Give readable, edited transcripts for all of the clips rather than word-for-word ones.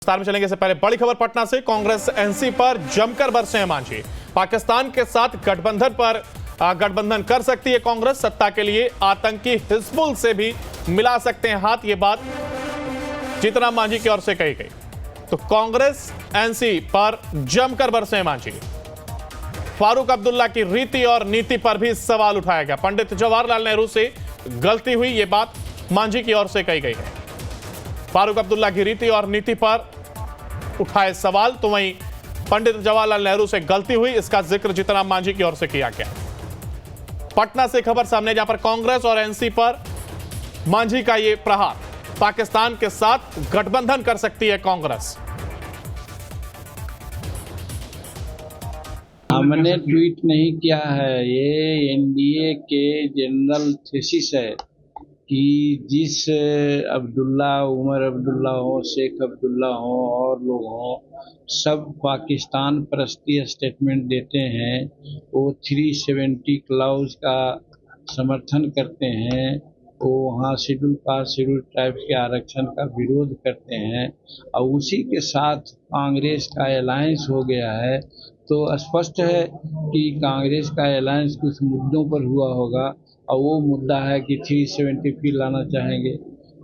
विस्तार में चलेंगे। इससे पहले बड़ी खबर पटना से, कांग्रेस एनसी पर जमकर बरसे हैं मांझी। पाकिस्तान के साथ गठबंधन कर सकती है कांग्रेस, सत्ता के लिए आतंकी हिजबुल से भी मिला सकते हैं हाथ, ये बात जीतन राम मांझी की ओर से कही गई। तो कांग्रेस एनसी पर जमकर बरसे हैं मांझी। फारूक अब्दुल्ला की रीति और नीति पर भी सवाल उठाया गया। पंडित जवाहरलाल नेहरू से गलती हुई, ये बात मांझी की ओर से कही गई है। फारूक अब्दुल्ला की रीति और नीति पर उठाए सवाल, तो वहीं पंडित जवाहरलाल नेहरू से गलती हुई, इसका जिक्र जीतन राम मांझी की ओर से किया गया। पटना से खबर सामने, जहां पर कांग्रेस और एनसी पर मांझी का ये प्रहार। पाकिस्तान के साथ गठबंधन कर सकती है कांग्रेस। हमने ट्वीट नहीं किया है, ये एनडीए के जनरल थीसिस है कि जिस अब्दुल्ला, उमर अब्दुल्ला हो, शेख अब्दुल्ला हो और लोग हों, सब पाकिस्तान परस्ती स्टेटमेंट देते हैं, वो 370 क्लाउज का समर्थन करते हैं, वो वहाँ शेड्यूल कास्ट, शेड्यूल ट्राइब्स के आरक्षण का विरोध करते हैं और उसी के साथ कांग्रेस का अलायंस हो गया है। तो स्पष्ट है कि कांग्रेस का अलायंस कुछ मुद्दों पर हुआ होगा और वो मुद्दा है कि 370 लाना चाहेंगे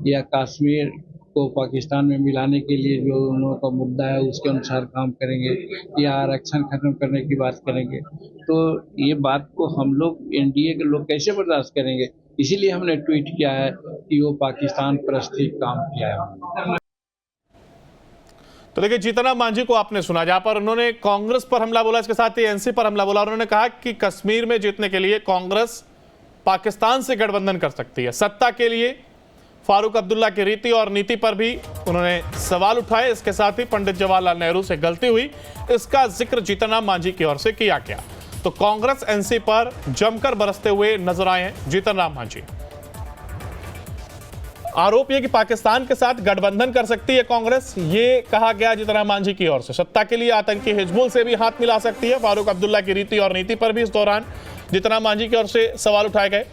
या कश्मीर को पाकिस्तान में मिलाने के लिए जो उन लोगों का मुद्दा है उसके अनुसार काम करेंगे या आरक्षण खत्म करने की बात करेंगे। तो ये बात को हम लोग एनडीए के लोग कैसे बर्दाश्त करेंगे, इसीलिए हमने ट्वीट किया है कि वो पाकिस्तान परस्ती काम किया है। तो देखिए, जीतन राम मांझी को आपने सुना, जहां पर उन्होंने कांग्रेस पर हमला बोला, इसके साथ ही एनसी पर हमला बोला। उन्होंने कहा कि कश्मीर में जीतने के लिए कांग्रेस पाकिस्तान से गठबंधन कर सकती है। सत्ता के लिए फारूक अब्दुल्ला की रीति और नीति पर भी उन्होंने सवाल उठाए। इसके साथ ही पंडित जवाहरलाल नेहरू से गलती हुई, इसका जिक्र जीतन राम मांझी की ओर से किया गया। तो कांग्रेस एनसी पर जमकर बरसते हुए नजर आए हैं जीतन राम मांझी। आरोप यह कि पाकिस्तान के साथ गठबंधन कर सकती है कांग्रेस, ये कहा गया जीतन राम मांझी की ओर से। सत्ता के लिए आतंकी हिजबुल से भी हाथ मिला सकती है। फारूक अब्दुल्ला की रीति और नीति पर भी इस दौरान जीतन राम मांझी की ओर से सवाल उठाए गए।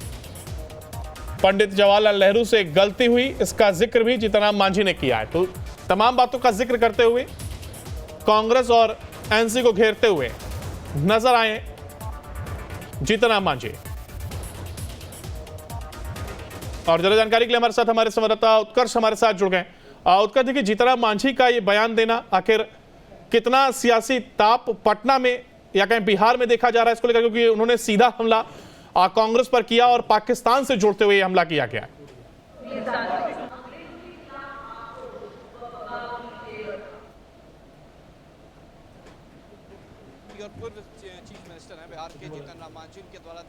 पंडित जवाहरलाल नेहरू से गलती हुई, इसका जिक्र भी जीतन राम मांझी ने किया है। तो तमाम बातों का जिक्र करते हुए कांग्रेस और एनसी को घेरते हुए नजर आए जीतन राम मांझी। और ज्यादा जानकारी के लिए हमारे संवाददाता उत्कर्ष हमारे साथ जुड़ गए। उत्कर्ष, देखिए, जीतन राम मांझी का ये बयान देना आखिर कितना सियासी ताप पटना में या कहीं बिहार में देखा जा रहा है इसको लेकर, क्योंकि उन्होंने सीधा हमला कांग्रेस पर किया और पाकिस्तान से जोड़ते हुए हमला किया गया है।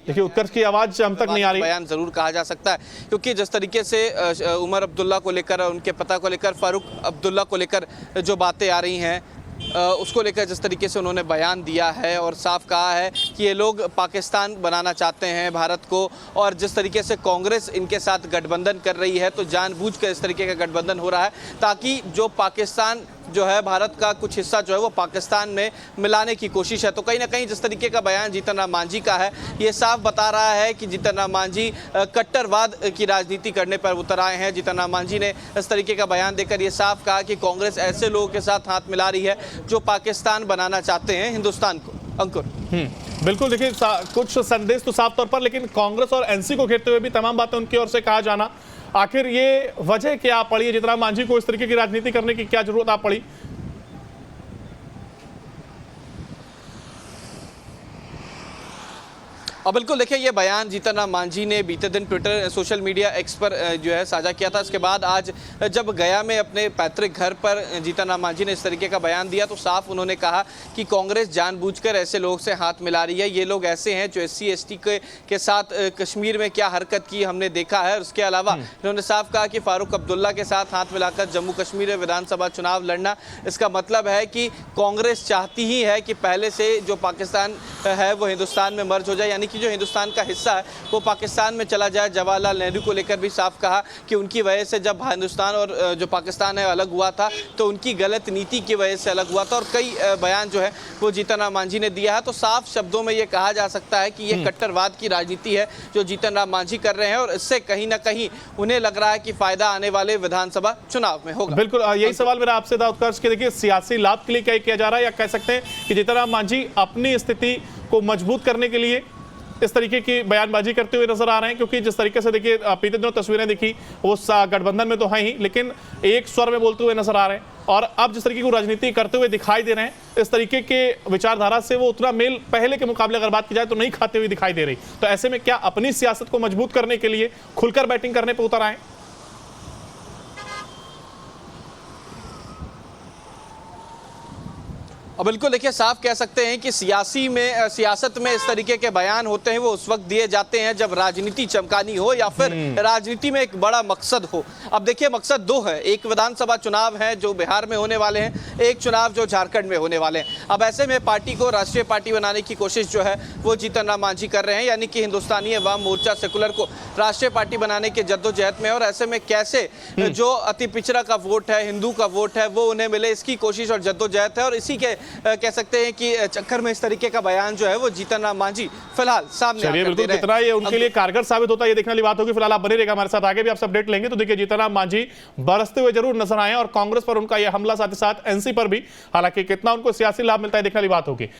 देखिए, उत्कर्ष की आवाज हम तक नहीं आ रही। बयान जरूर कहा जा सकता है, क्योंकि जिस तरीके से उमर अब्दुल्ला को लेकर, उनके पता को लेकर, फारूक अब्दुल्ला को लेकर जो बातें आ रही हैं, उसको लेकर जिस तरीके से उन्होंने बयान दिया है और साफ कहा है कि ये लोग पाकिस्तान बनाना चाहते हैं भारत को, और जिस तरीके से कांग्रेस इनके साथ गठबंधन कर रही है, तो जानबूझकर इस तरीके का गठबंधन हो रहा है ताकि जो पाकिस्तान जो है, भारत का कुछ हिस्सा जो है वो पाकिस्तान में मिलाने की कोशिश है। तो कहीं ना कहीं जिस तरीके का बयान जीतन राम मांझी का है, ये साफ बता रहा है कि जीतन राम मांझी कट्टरवाद की राजनीति करने पर उतर आए हैं। जीतन राम मांझी ने इस तरीके का बयान देकर ये साफ कहा कि कांग्रेस ऐसे लोगों के साथ हाथ मिला रही है जो पाकिस्तान बनाना चाहते हैं हिंदुस्तान को। अंकुर, बिल्कुल, देखिए, कुछ संदेश तो साफ तौर पर, लेकिन कांग्रेस और एनसी को घेरते हुए भी तमाम बातें उनकी ओर से कहा जाना, आखिर ये वजह क्या पड़ी है? जीतन राम मांझी को इस तरीके की राजनीति करने की क्या जरूरत आ पड़ी? और बिल्कुल देखिए, ये बयान जीतन राम मांझी ने बीते दिन ट्विटर, सोशल मीडिया एक्स पर जो है साझा किया था। इसके बाद आज जब गया में अपने पैतृक घर पर जीतन राम मांझी ने इस तरीके का बयान दिया, तो साफ उन्होंने कहा कि कांग्रेस जानबूझकर ऐसे लोगों से हाथ मिला रही है। ये लोग ऐसे हैं जो SC ST के साथ कश्मीर में क्या हरकत की हमने देखा है। उसके अलावा इन्होंने साफ कहा कि फारूक अब्दुल्ला के साथ हाथ मिलाकर जम्मू कश्मीर में विधानसभा चुनाव लड़ना, इसका मतलब है कि कांग्रेस चाहती ही है कि पहले से जो पाकिस्तान है वो हिंदुस्तान में मर्ज हो जाए, यानी कि जो हिंदुस्तान का हिस्सा है वो पाकिस्तान में चला जाए। जवाहरलाल नेहरू को लेकर भी साफ कहा कि उनकी वजह से जब हिंदुस्तान और जो पाकिस्तान है अलग हुआ था तो उनकी गलत नीति की वजह से अलग हुआ था, और कई बयान जो है वो जीतन राम मांझी ने दिया है। तो साफ शब्दों में ये कहा जा सकता है कि ये कट्टरवाद की राजनीति है जो जीतन राम मांझी कर रहे हैं, और इससे कहीं ना कहीं उन्हें लग रहा है कि फायदा आने वाले विधानसभा चुनाव में होगा। बिल्कुल, यही सवाल मेरा आपसे था उत्कर्ष कि देखिए सियासी लाभ के लिए क्या किया जा रहा है, या कह सकते हैं कि जीतन राम मांझी अपनी स्थिति को मजबूत करने के लिए इस तरीके की बयानबाजी करते हुए नजर आ रहे हैं। क्योंकि जिस तरीके से देखिए बीते दिनों तस्वीरें दिखी वो गठबंधन में तो है ही, लेकिन एक स्वर में बोलते हुए नजर आ रहे हैं, और अब जिस तरीके की राजनीति करते हुए दिखाई दे रहे हैं, इस तरीके के विचारधारा से वो उतना मेल पहले के मुकाबले अगर बात की जाए तो नहीं खाते हुए दिखाई दे रही। तो ऐसे में क्या अपनी सियासत को मजबूत करने के लिए खुलकर बैटिंग करने पर उतर आए? और बिल्कुल देखिए, साफ कह सकते हैं कि सियासत में इस तरीके के बयान होते हैं वो उस वक्त दिए जाते हैं जब राजनीति चमकानी हो या फिर राजनीति में एक बड़ा मकसद हो। अब देखिए मकसद दो है, एक विधानसभा चुनाव है जो बिहार में होने वाले हैं, एक चुनाव जो झारखंड में होने वाले हैं। अब ऐसे में पार्टी को राष्ट्रीय पार्टी बनाने की कोशिश जो है वो जीतन राम मांझी कर रहे हैं, यानी कि हिंदुस्तानी अवाम मोर्चा सेकुलर को राष्ट्रीय पार्टी बनाने के जद्दोजहद में। और ऐसे में कैसे जो अति पिछड़ा का वोट है, हिंदू का वोट है, वो उन्हें मिले, इसकी कोशिश और जद्दोजहद है। और इसी के कह सकते हैं कि चक्कर में इस तरीके का बयान जो है वो जीतन राम मांझी फिलहाल सामने चलिए बिल्कुल, कितना ये उनके लिए कारगर साबित होता है ये देखने वाली बात होगी। फिलहाल आप बने रहेगा हमारे साथ, आगे भी आपसे अपडेट लेंगे। तो देखिए जीतन राम मांझी बरसते हुए जरूर नजर आए और कांग्रेस पर उनका यह हमला, साथ ही साथ एनसी पर भी, हालांकि कितना उनको सियासी लाभ मिलता है देखने वाली बात होगी।